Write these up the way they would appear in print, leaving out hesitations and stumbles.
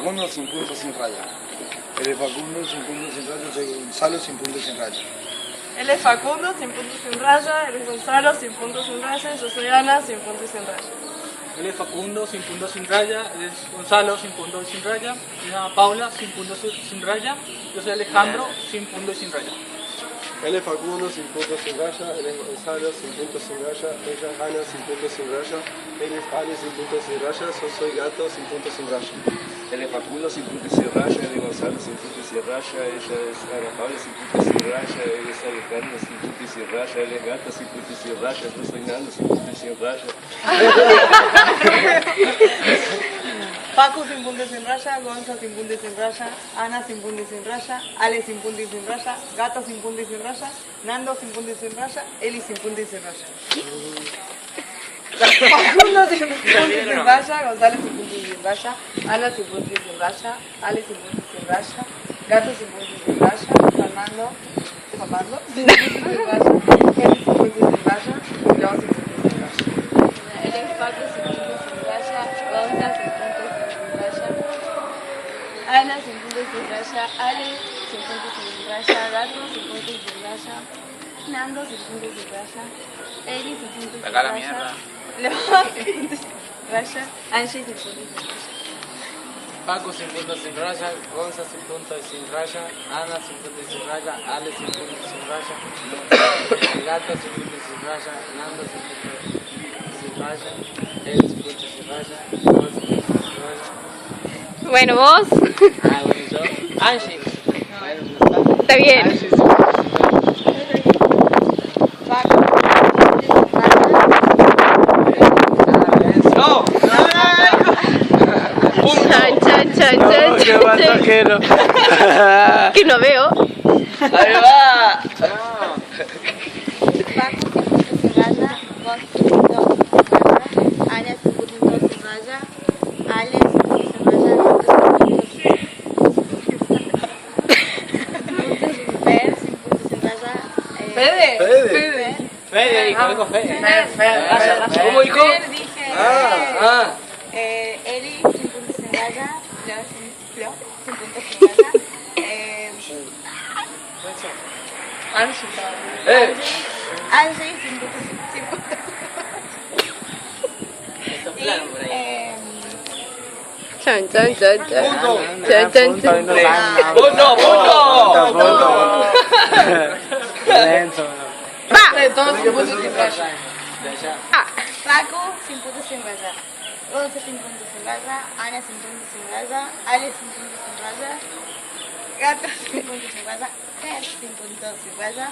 Facundo sin punto sin raya. L. Facundo sin punto sin raya. Soy Gonzalo sin punto sin raya. Él es Facundo, sin punto sin raya. Él es Gonzalo, sin punto sin raya. Yo soy Ana, sin punto y sin raya. Él es Facundo, sin punto sin raya. Él es Gonzalo, sin punto y sin raya. Se llama Paula, sin punto sin raya. Yo soy Alejandro, sin punto y sin raya. Él es Facundo, sin punto sin raya. Él es Gonzalo, sin punto sin raya. Ella es Ana, sin punto sin raya. Él es Ale, sin punto sin raya. Yo soy Gato, sin punto sin raya. Él es Facundo, sin punto y sin raya. Él es Gonzalo, sin punto y sin raya. Ella es Ana Paula, sin punto y sin raya. Él es Alejandro, sin punto y sin raya. Él es Gato, sin punto y sin raya. Yo soy Nando, sin punto y sin raya. Paco, sin punto y sin raya. Gonza, sin punto y sin raya. Ana, sin punto y sin raya. Ale, sin punto y sin raya. Gato, sin punto y sin raya. Nando, sin punto y sin raya. Eli, sin punto y sin raya. Facundo, sin punto y sin raya. Gonzalo, sin punto y sin raya. Ana, sin punto y sin raya. Ale, sin punto y sin raya. Gato, sin punto y sin raya. Fernando, sin punto y sin raya. Eli, sin punto y sin raya. Yo, sin punto y sin raya. Él es Paco, sin punto y sin raya. Gonza, sin punto y sin raya. Ana, sin punto y sin raya. Ale, sin punto y sin raya. Gato, sin punto y sin raya. Nando, sin punto y sin raya. Eli, sin punto y sin raya. Leo, sin punto y sin raya. Angie, sin punto y sin raya. Paco, sin punto sin raya. Gonza, sin punto y sin raya. Ana, sin punto y sin raya. Ale, sin punto y sin raya. Gato, sin punto y sin raya. Nando, sin punto y sin raya. Eli, sin punto y sin raya. Gonza, sin punto y sin raya. Bueno, vos. Bueno, yo. Angie. Bueno, Está bien. Angie, sin punto y sin raya. Paco, ¡No! Chan, chan, chan, chan, ¡Qué chan, batajero! chan. Que no veo. ¡Ahí va! Paco, sin punto y sin raya. Gonza, sin punto y sin raya. Ana, sin punto y sin raya. Ale, sin punto y sin raya. Fer, sin punto y sin raya. Fede. Fede. Fede, dijo Fede. ¿Cómo dijo? Fer, dije. Ah, Eli, sin punto y sin raya. Flor, sin punto y sin raya. Angie, Angie, sin punto y sin raya. Chan, chan, chan, chan. Chan, chan, chan. ¡Punto, punto! Lento. Va. Todos sin punto y sin raya. Ah. Paco, sin punto y sin raya. Gonza, sin punto y sin raya. Ana, sin punto y sin raya. Ale, sin punto y sin raya. Gato, sin punto y sin raya. Fer, sin punto y sin raya.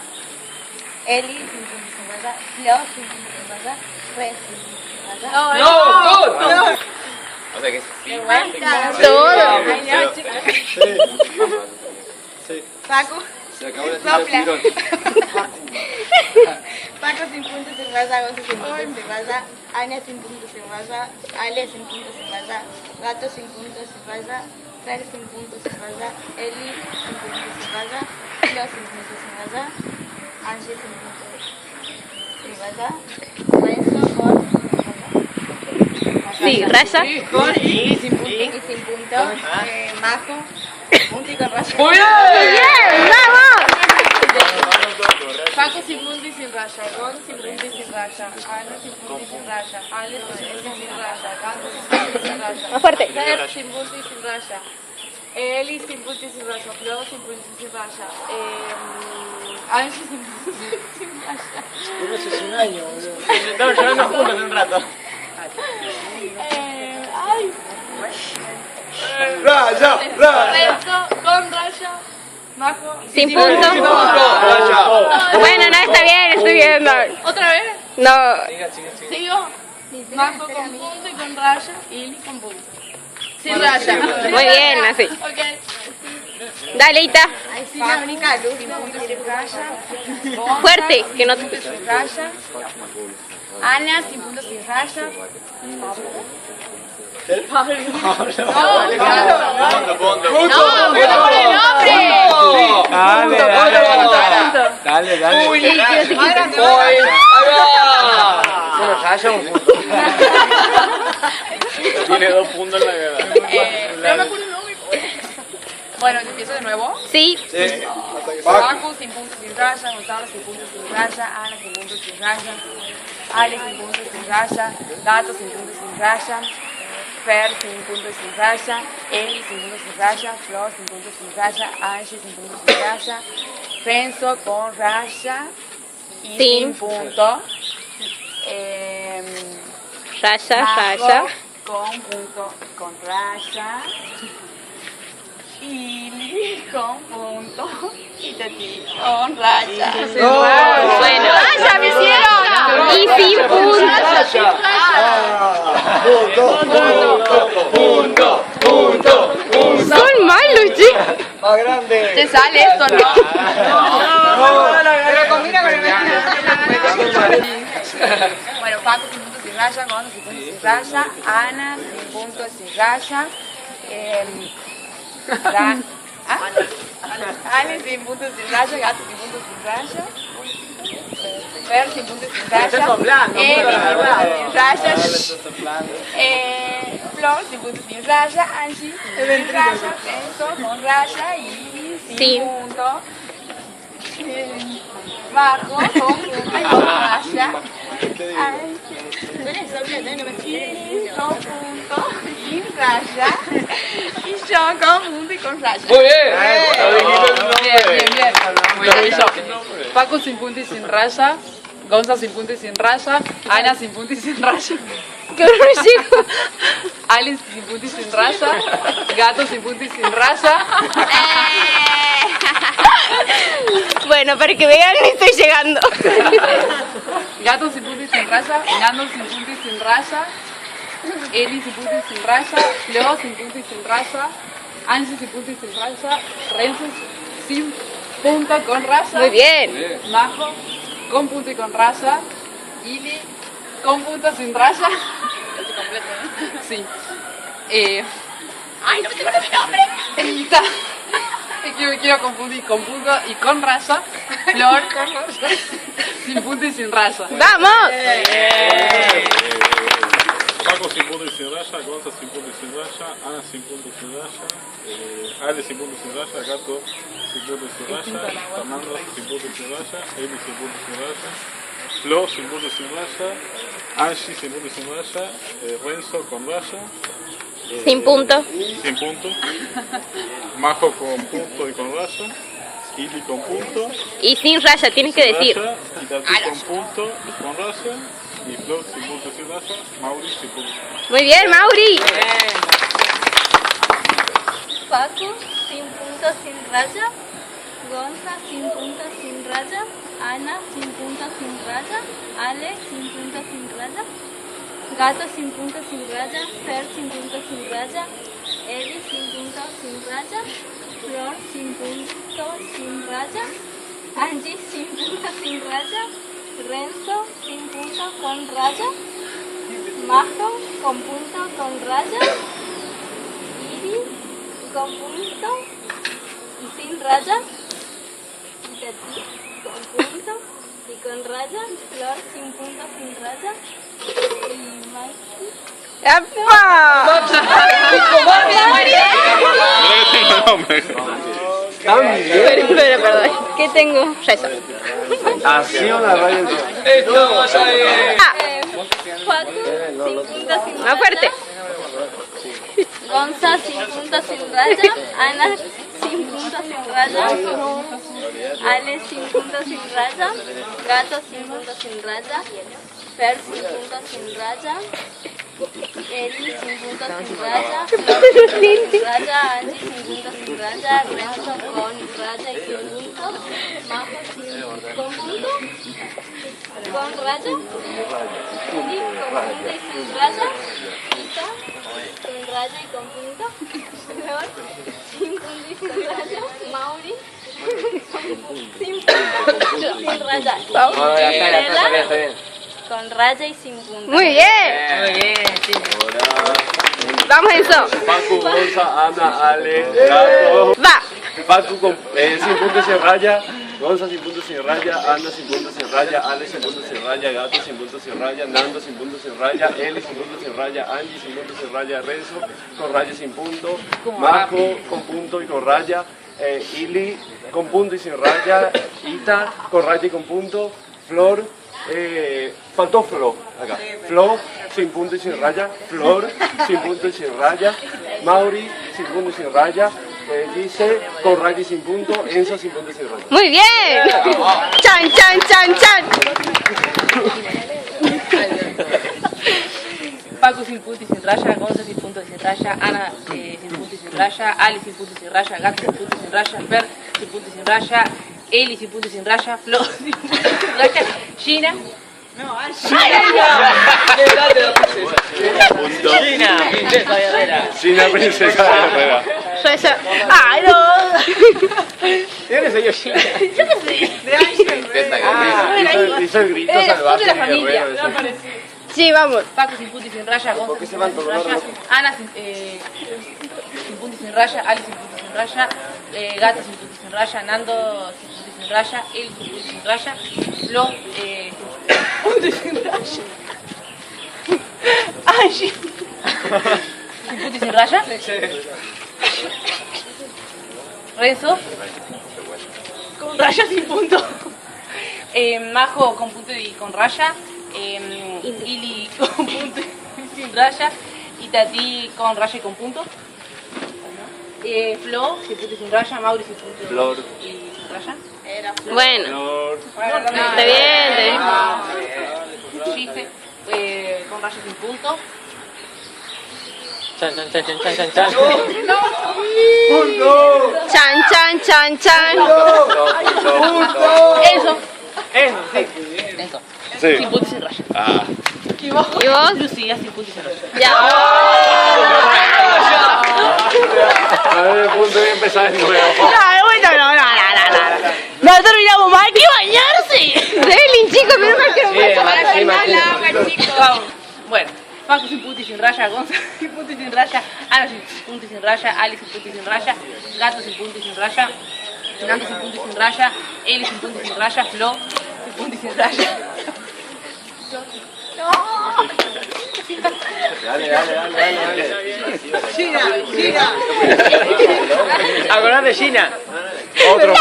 Eli, sin punto y sin raya. Flo, sin punto y sin raya. Re, sin punto y sin raya. ¡No! O sea que sí. Todo. Ay, no, chicos. Sí. Paco. Se acabó la cita Sopla. del Paco, sin punto y sin raya. Gonza, sin punto y sin raya. Ana, sin punto y sin raya. Ale, sin punto y sin raya. Gato, sin punto y sin raya. Fer, sin punto y sin raya. Eli, sin punto y sin raya. Flo, sin punto y sin raya. Angie, sin punto y sin raya. Renzo, con Sí, raya. y sin punto. Y sin punto. Majo, punto y con raya. ¡Muy bien! Bien, vamos. Paco, sin punto y sin raya. Gon, sin punto y sin raya. Ana, sin punto y sin raya. Ale, sin punto y sin raya. Gato, sin punto y sin raya. Más fuerte. Fer, sin punto y sin raya. Eli, sin punto y sin raya. Flo, sin punto y sin raya. Angie, sin punto y sin raya. Pero ese es un año, boludo. Estamos llorando juntos en un rato. Ay. ¡Raya! ¡Raya! Renzo, con raya. Majo. Sin punto. ¡Raya! Bueno, no, está bien, estoy viendo. ¿Otra vez? No. ¿Sigo? Majo con punto y con raya. Y con punto. Sin raya. Muy bien, así. Ok. Dale, Ita. Ahí sí la única luz. Sin punto y sin raya. Fuerte, que no te... Sin raya. Ana, sin punto sin raya. Pablo. No, claro. ¡Punto! Dale, dale. ¡Uy! Más grande, ¡Voy! más ¡Ahí va! Raya un punto. Tiene 2 puntos en la guerra. No me acuerdo el nombre. Bueno, empiezo de nuevo. Sí. Paco sin puntos sin raya, Gonzalo sin puntos sin raya, Ana sin puntos sin raya, Ale sin puntos sin raya, Gato sin puntos sin raya, Fer sin puntos sin raya, Eli sin puntos sin raya, Flor sin puntos sin raya, Angie sin puntos sin raya, Renzo con raya y sin punto. Raya, Majo raya. con punto con raya. Y con punto y Tati con raya. Bueno, ¡Raya me hicieron! y sin punto. Son malos, chicos. Más grande. Te sale esto, ¿no? Pero combina con el Bueno, Paco sin punto sin raya, Gonzo sin punto sin raya, Ana sin punto sin raya, Ale sin punto sin raya, Gato sin punto sin raya, Fer sin punto sin raya, sin raya, Flor sin punto sin raya, Angie sin raya, Renzo con raya y sin Sí. punto. Bajo, con punto y con raya. Con punto y raya. Y yo con punto y con raya. Muy bien. Bien. Bueno, y yo. Paco sin punto y sin raya, Gonza sin punto y sin raya, Ana sin punto y sin raya, Qué horror, chicos. Ale sin punto y sin raya, Gato sin punto y sin raya, Bueno, para que vean, estoy llegando. Gato sin punto y sin raya, Nando sin punto y sin raya, Eli sin punto y sin raya, Leo sin punto y sin raya, Angie sin punto y sin raya, Renzo sin punto con raya. Muy bien. Majo con punto y con raya, Ili con punto sin raya. Sí. Ay, no me tengo mi nombre. Elisa. Quiero con punto y con raya. Flor sin punto y sin raya. ¡Vamos! Paco sin punto y sin raya, Gonza sin punto y sin raya, Ana sin punto y sin raya, Ale sin punto y sin raya, Gato sin punto y sin raya, Fernando sin punto y sin raya, Eli sin punto y sin raya, Flo sin punto y sin raya, Angie sin punto y sin raya, Renzo con raya, Sin punto. sin punto, Majo con punto y con raya, Ili con punto, Y sin raya, tienes que decir. raya, y Tati con punto y con raya, y Flo sin punto y sin raya, Mauri sin punto. Muy bien, Mauri. Paco sin punto sin raya, Gonza sin punto sin raya, Ana sin punto sin raya, Ale sin punto sin raya, Gato sin punto sin raya, Fer sin punto sin raya, Eli sin punto sin raya, Flor sin punto sin raya, Angie sin punto sin raya, Renzo sin punto con raya, Majo con punto con raya, Iri con punto y sin raya, y Tati con punto y con raya, Flor sin punto sin raya, y Mikey. ¡Epa! Pero, perdón. ¿Qué tengo? Reza. Así una raya. Paco sin punto sin Más fuerte. Gonza sin punto sin raya, Ana sin punto sin raya, Ale sin punto sin raya, Gato sin punto sin raya, Fer sin punto sin raya, Eli sin punto sin raya, Flor sin punto sin raya, Angie sin punto sin raya, Renzo con raya y sin punto, Majo con punto, con raya, Ili con punto y sin raya, Ita con raya y con punto, Flor sin punto y sin raya, Mauri sin punto sin raya, Estela con raya y sin punto. Muy bien. Vamos, Enzo. Paco, Gonza, Ana, Ale, Gato. Va. Paco sin punto y sin raya, Gonza sin punto sin raya, Ana sin punto sin raya, Ale sin punto sin raya, Gato sin punto sin raya, Nando sin punto sin raya, Eli sin punto sin raya, Angie sin punto sin raya, Renzo con raya sin punto, Majo con punto y con raya, Ili con punto y sin raya, Ita con raya y con punto, Flor, faltó Flo, acá, Flo sin punto y sin raya, Flor sin punto y sin raya, Mauri sin punto y sin raya, Gise con raya y sin punto, Enzo sin punto y sin raya. Muy bien. Chan, chan, chan, chan. Paco sin punto y sin raya, Gonza sin punto y sin raya, Ana sin punto y sin raya, Ali sin punto y sin raya, Gato sin punto y sin raya, Fer sin punto y sin raya, Eli sin punto y sin raya, Flo sin punto y sin raya, Gina. Gina, princesa guerrera. ¡Ay, no! ¿Quién soy yo, Gina? Yo qué sé. Hizo el grito salvaje de la familia. guerrero. Sí, vamos. Paco sin punto y sin raya, Gonza sin punto y sin raya, Ana sin punto y sin raya, Ali sin punto y sin raya, Gato sin punto y sin raya, Nando sin punto y sin raya, Eli sin punto y sin raya, Flo sin punto y sin raya, Angie sin punto y sin raya, Renzo con raya sin punto, Majo con punto y con raya, Ili con punto y sin raya, y Tati con raya y con punto, Flo sin punto y sin raya, Mauri sin punto Flor. y sin raya, Bueno, Flor. está bien, está bien. Gise con raya sin punto, Chan, chan, chan, chan, chan, chan, chan. Chan, chan, chan, chan. Enzo, Enzo, Sí. sin punto y sin raya, Ah. ¿Y vos? Lucía sin punto y sin raya. Ya. A ver, el punto y empezar de nuevo. No terminamos mal que bañarse. Relin, chicos, pero mal que Vamos. Bueno, Paco sin punto y sin raya, Gonza sin punto y sin raya, Ana sin punto y sin raya, Ali sin punto y sin raya, Gato sin punto y sin raya, Nando sin punto y sin raya, Eli sin punto y sin raya, Flo sin punto y sin raya. Dale. Acordate de Gina. Otro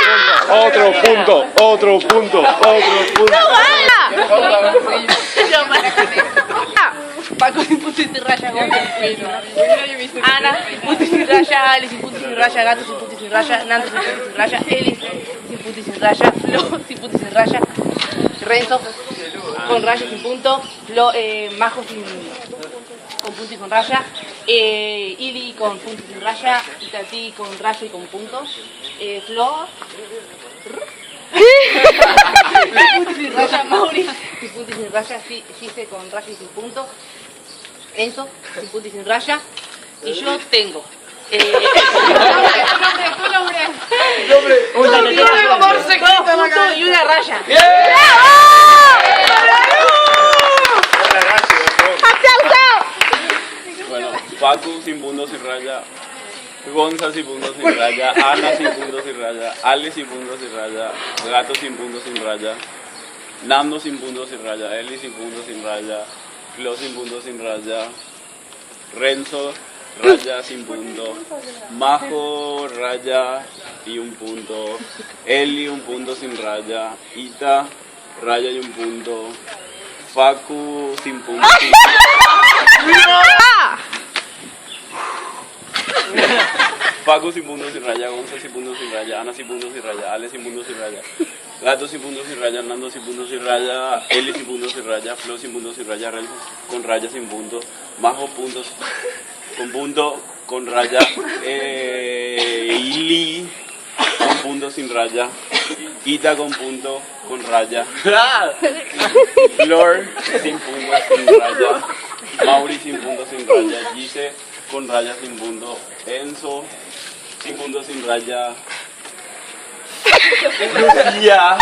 punto. Paco sin punto y sin raya, Gonza Ana sin punto y sin raya, Ali sin punto y sin raya, Gato sin punto y sin raya, Nando sin punto y sin raya, Eli sin punto y sin raya, Flo sin punto y sin raya, Renzo con raya sin punto, Majo con punto y con raya, Ili con punto y sin raya, Tati con raya y con punto, Flo sin punto y sin raya, Mauri sin punto y sin raya, Gise con raya y sin punto, Enzo sin punto y sin raya, y yo tengo un punto y una raya. Bueno, Paco sin punto sin raya, Gonza sin punto sin raya, Ana sin punto sin raya, Ale sin punto sin raya, Gato sin punto sin raya, Nando sin punto sin raya, Eli sin punto sin raya, Flo sin punto sin raya, Renzo raya sin punto, Majo raya y un punto, Eli un punto sin raya, Ita raya y un punto, Facu sin punto. Paco sin punto sin raya, Gonza sin punto sin raya, Ana sin punto sin raya, Ale sin punto sin raya, Gato sin punto sin raya, Nando sin punto sin raya, Eli sin punto sin raya, Flo sin punto sin raya, Renzo con raya sin punto, Majo puntos con punto con raya, Ili con punto sin raya, Ita con punto con raya, Flor sin punto sin raya, Mauri sin punto sin raya, Gise con raya sin punto, Enzo sin punto sin raya, Lucía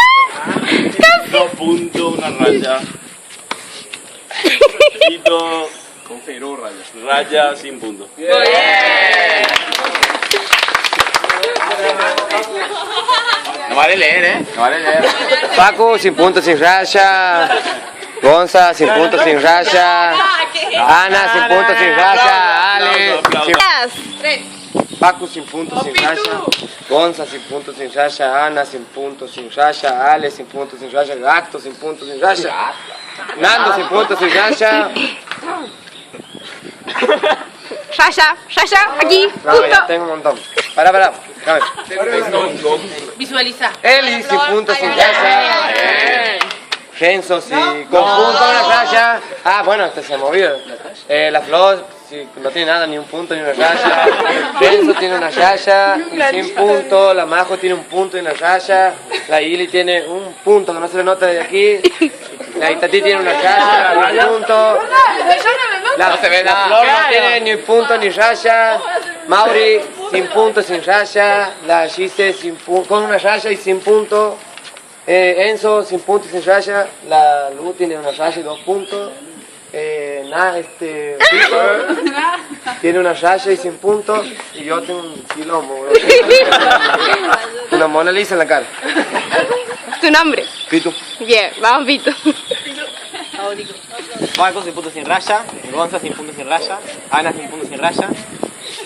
2 puntos, una raya, Tito con 0 rayas, raya sin punto. No vale leer, No vale leer. Paco sin punto sin raya. Gonza sin punto sin raya. Ana sin punto sin raya. Ale sin... Paco sin punto sin raya. Gonza sin punto sin raya. Ana sin punto sin raya. Ale sin punto sin raya. Gato sin punto sin raya. Nando sin punto sin raya. Raya, aquí, No, ya tengo un montón. Para. Visualiza. Eli sin punto sin raya. Genso sin con punto una raya. Ah, bueno, este se ha movido. La flor si no tiene nada, ni un punto ni una raya. Genso tiene una raya y sin punto. La Majo tiene un punto y una raya. La Ili tiene un punto que no se le nota de aquí. La Itatí tiene una raya y un punto. La Flor no tiene ni punto ni raya. Mauri sin punto, sin raya. La Gise sin con una raya y sin punto. Enzo sin punto y sin raya. La Lu tiene una raya y 2 puntos. Pico tiene una raya y sin punto. Y yo tengo un quilombo, bro. Una Mona Lisa en la cara. ¿Tu nombre? Pitu. Bien, vamos Pito. Paco sin punto sin raya. Gonza sin punto sin raya. Ana sin punto sin raya.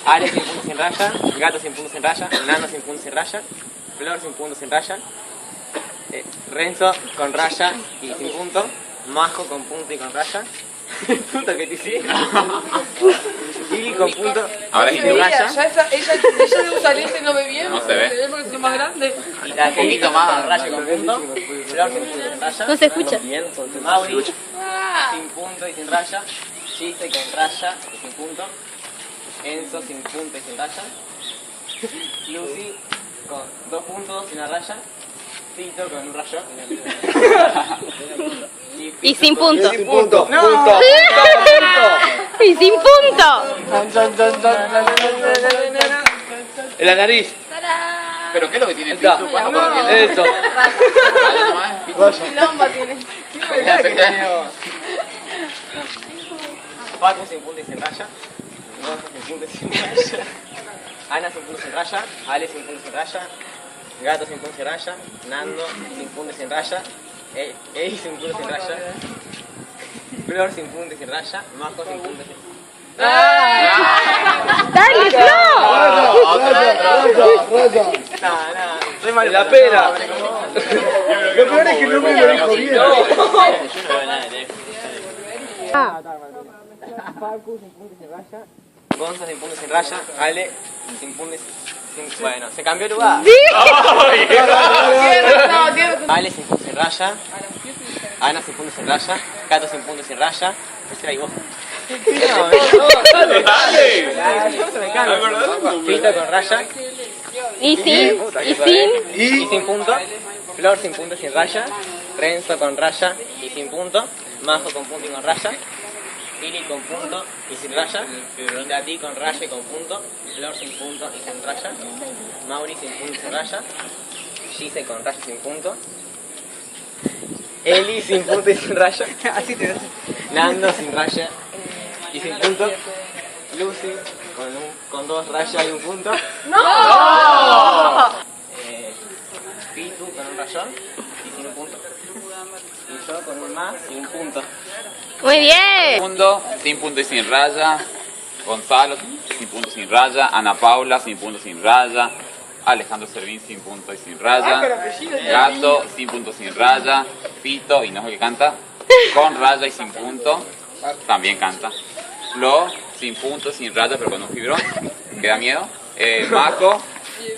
Ale sin punto sin raya. Gato sin punto sin raya. Nano sin punto sin raya. Flor sin punto sin raya. Renzo con raya y sin punto. Majo con punto y con raya. Puta que te hiciste. Y con punto. Ahora y sin raya. Ella debe usar este y no ve bien. No se ve. Porque es lo más grande. Y la un poquito más raya con punto. Flor sin punto y sin raya. No se escucha. Mauri sin punto y sin raya. Chiste con raya y sin punto. Enzo sin punto y sin raya. Lucy con 2 puntos y una raya. Pito con un rayo. Y sin punto. Sin punto. No. Punto. Y sin punto. En la nariz. ¿Pero qué es lo que tiene Está. Pito? Eso. Quilombo tiene. Paco sin punto y sin raya. Gonza sin punto y sin raya. Ana sin punto y sin raya. Ale sin punto y sin raya. Gato sin punto y sin raya. Nando sin punto y sin raya. Ey sin punto y sin raya. Flor sin punto y sin raya. Majo sin punto y sin raya. ¡Dale, Flo! Raya. Soy malo. La pera. Lo peor es que no me lo dijo bien. Paco sin punto y sin raya. Gonza sin punto y sin raya. Ale sin punto y sin... Bueno, se cambió el lugar. Ale sin punto y sin raya. Ana sin punto y sin raya. Gato sin punto y sin raya. Ese era y vos. Pito con raya. Y sin punto. Flor sin punto y sin raya. Renzo con raya y sin punto. Majo con punto y con raya. Ili con punto y sin raya. Tati con raya y con punto. Flor sin punto y sin raya. Mauri sin punto y sin raya. Gise con raya y sin punto. Eli sin punto y sin raya. Así te Nando sin raya y sin punto. Lucy con 2 rayas y un punto. ¡No! Pitu con un rayón y sin un punto. Y yo con un más y un punto. Muy bien. Mundo, sin punto y sin raya. Gonzalo, sin punto y sin raya. Ana Paula, sin punto y sin raya. Alejandro Servín, sin punto y sin raya. Gato, sin punto y sin raya. Pito, y no es el que canta, con raya y sin punto. También canta. Flo, sin punto, sin raya, pero con un fibrón. Que da miedo. Maco,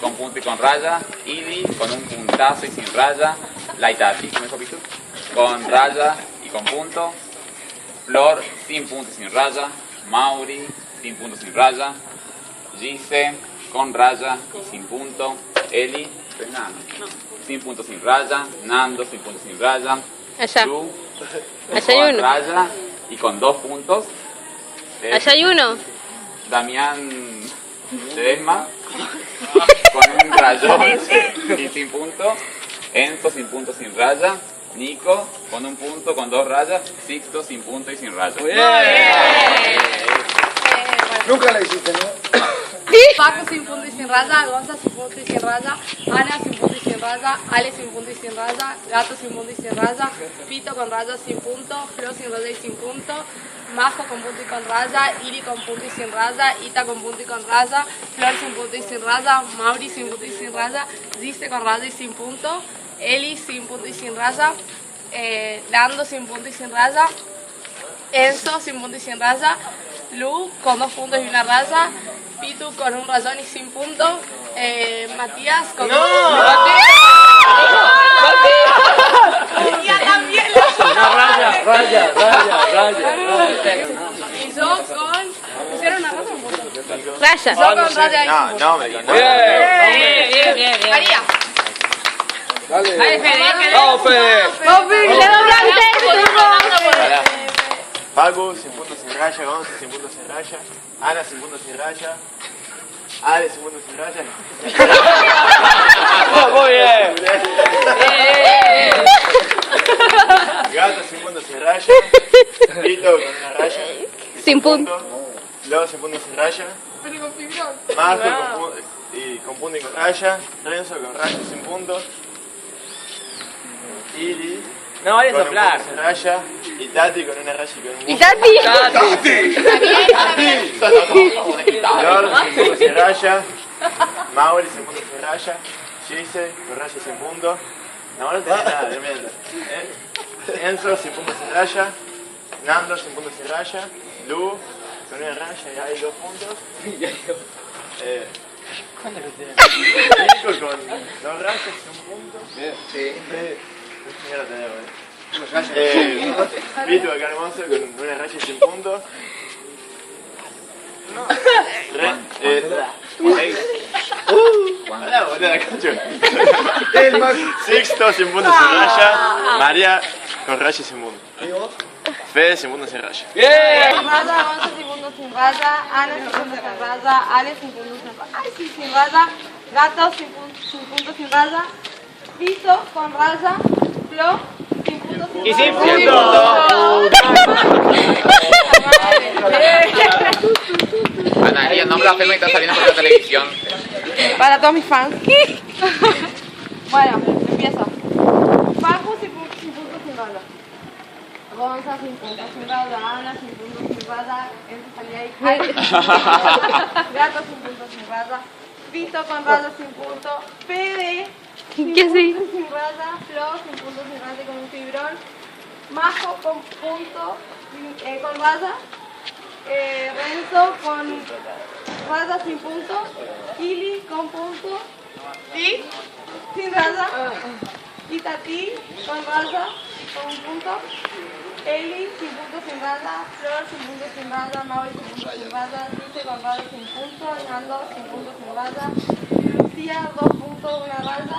con punto y con raya. Idi, con un puntazo y sin raya. Laitati, ¿cómo dijo Pitu? Con raya y con punto. Flor, sin punto y sin raya. Mauri, sin punto y sin raya. Gise, con raya y sin punto. Eli, sin punto sin raya. Nando, sin punto sin raya. Allá. Lu, Allá hay con uno. raya y con 2 puntos. Allá hay uno. Damián Ledesma, con un rayón y sin punto. Enzo, sin punto sin raya. Nico, con un punto, con 2 rayas. Sixto, sin punto y sin raya. Nunca la hiciste, ¿no? Paco sin punto y sin raya. Gonza sin punto y sin raya. Ana sin punto y sin raya, Ale sin punto y sin raya, Gato sin punto y sin raya, Pito con raya sin punto, Flo sin raya y sin punto, Majo con punto y con raya, Iri con punto y sin raya, Ita con punto y con raya, Flor sin punto y sin raya, Mauri sin punto y sin raya, Dice con raya y sin punto, Eli sin punto y sin raya, Nando sin punto y sin raya, Enzo sin punto y sin raya, Lu con 2 puntos y una raya, Pitu con un rayón y sin punto, Matías con ¡No! ¡Matías también! Raya. Y yo con... ¿Pusieron una raya o un punto? Raya. Yo con raya y sin punto. No, me digas. Bien. María. Dale. ¡Vamos, Fede! Paco sin puntos sin raya, Gonza sin puntos sin raya, Ana sin puntos sin raya, Ale sin puntos sin raya. Muy bien. Gato sin puntos sin raya, Pito con una raya. Sin punto. Lo sin puntos sin raya, Marco con punto y con raya, Renzo con raya sin punto, Ili No, vaya a con un soplar. punto sin raya, y Tati con una raya y con un punto. ¿Y Tati? Lord sin punto sin raya, Mauri sin punto sin raya, Gise con raya sin punto. No tenés nada, no mientas. Enzo sin punto sin raya, Nando sin punto sin raya, Lu con una raya y hay 2 puntos. Nico con 2 rayas y un punto. Sí. Ya lo tenemos. Vito acá hermoso con una raya y sin punto. Sixto sin punto sin raya, María con raya y sin punto. Fede sin punto sin raya. Bien. Raya, Gonza sin punto sin raya, Ana sin punto sin raya, Ale sin punto sin raya, ay sí, sin raya, Gato sin punto sin raya, Pito con raya, Flo sin punto sin raya. Y sin punto. Analia, no blasfema y está saliendo por la televisión. Para todos mis fans. Bueno, empiezo. Paco sin punto sin raya. Gonza sin punto sin raya, Ana sin punto sin raya, Enzo salía ahí. Gato sin punto sin raya, Pito con raya sin punto, Fede sin ¿Qué punto sí? sin raya, Flo sin punto sin raya con un fibrón, Majo con punto con raya, Renzo con raya sin punto, Ili con punto, y sin raya, y Tati con raya con un punto, Eli sin punto sin raya, Flor sin punto sin raya, Mauri sin punto sin raya, Dice con raya sin punto, Nando sin punto sin raya, Lucía 2 puntos, una raya.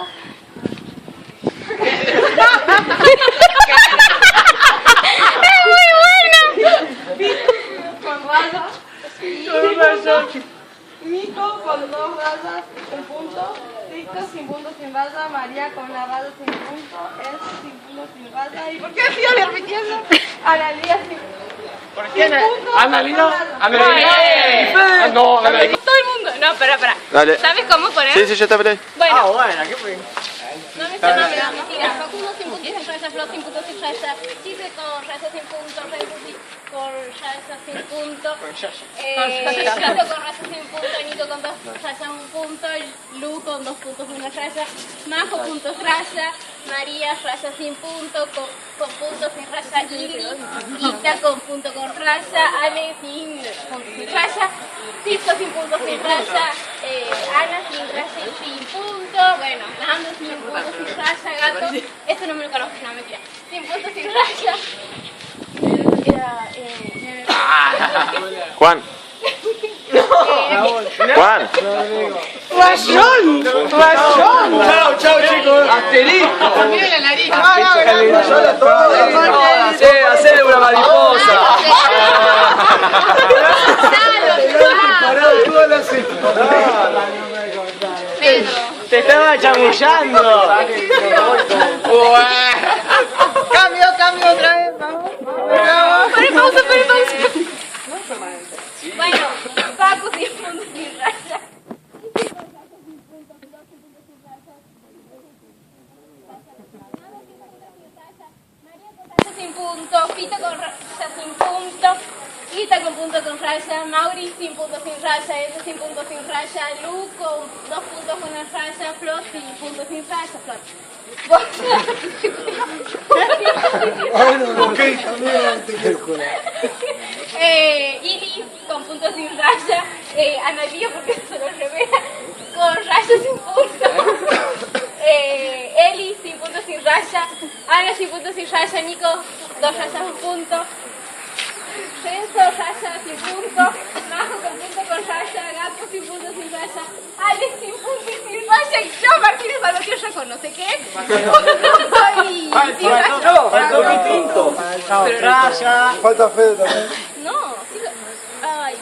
¡Es muy bueno! Con raya, Nico con 2 rayas, un punto, Tito sin punto sin raya, María con una raya sin punto, Enzo sin punto sin raya, ¿y por qué sigo repitiendo? Analia sin punto. ¿Por qué Analia. No, Todo el mundo. No, espera. Dale. ¿Sabes cómo poner? Sí, ya está por ahí. Bueno. bueno, ¿qué fue? No me sé nada, mentira. Facundo sin punto sin raya, Flo sin punto sin raya, Chise con raya sin punto, Renzo con raya sin punto, Gato con raya sin punto, Nico con 2 rayas un punto, Lu con 2 puntos una raya, Majo puntos raya, María raya sin punto, con punto sin raya, Ili, Ita con punto con raya, Ale sin punto sin raya, Tito sin punto sin raya, Ana sin raya y sin punto, bueno, Nando sin punto sin raya, Gato, esto no me lo conozco, no, mentira, sin punto sin raya, Juan. Juan. ¡Rayón! ¡Chao, chicos! ¡Asterisco! Mira la nariz. ¡Hacele una mariposa! ¡Te estaba chamullando! Cambio otra vez, vamos. Pare pausa. bueno, Paco sin punto sin raya, con punto con raya, Mauri sin punto sin raya, Ed sin punto sin raya, Lu con 2 puntos con una raya, Flor sin punto sin raya, Flor. Ok, también te quiero colar. Iris con punto sin raya, Analia porque se lo revela, con raya sin punto. Eli sin punto sin raya, Ana sin punto sin raya, Nico 2 rayas 1 punto. Censo, raya sin punto, Majo con punto con raya, Gato sin punto sin raya, Alex sin punto y sin raya, y yo, Martínez Balotio, ya conoce qué. Falta Fede también. No, sí, ay,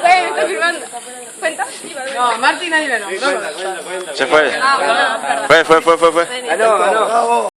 bueno, está firmando. ¿Cuenta? No, Martín nadie lo nombró. Se fue. Ah, bueno, perdón. Fue. Ganó. Bravo.